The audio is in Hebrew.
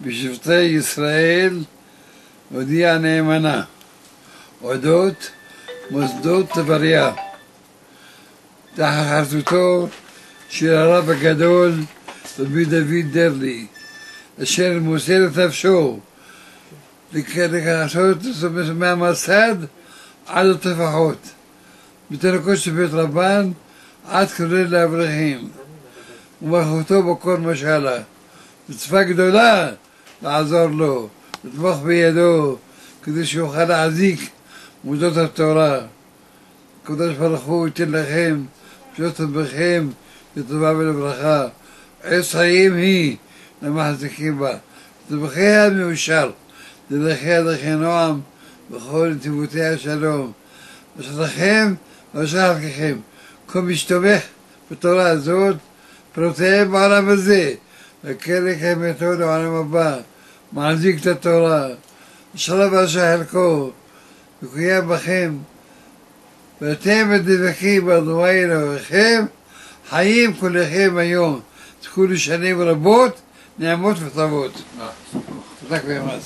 בשבטי ישראל הודיעה נאמנה אודות מוסדות טבריה תחת חסותו של הרב הגדול רבי דוד דרלי, אשר מוסר את נפשו לעשות מהמסד עד הטפחות, בתינוקות של בית רבן עד כולל לאברכים, ומלכותו בכל משלה. מצווה גדולה לעזור לו, לתמוך בידו, כדי שיוכל להחזיק מוסדות התורה. הקדוש ברוך הוא ייתן לכם פשוט בכם לטובה ולברכה. עץ חיים היא למחזיקים בה, דרכיה מאושר, דרכיה דרכי נועם, בכל נתיבותיה שלום. אשריכם ואשרי חלקכם, כל משתומך בתורה הזאת, פרותיהם בעולם הזה, וכן לקיימתו לעולם הבא, מחזיק את התורה. אשרי ואשרי חלקו, וקוים בכם, ואתם הדבקים באדוני אלוהיכם, חיים כולכם היום, תזכו לשנים רבות, נעמות וטובות. תודה רבה.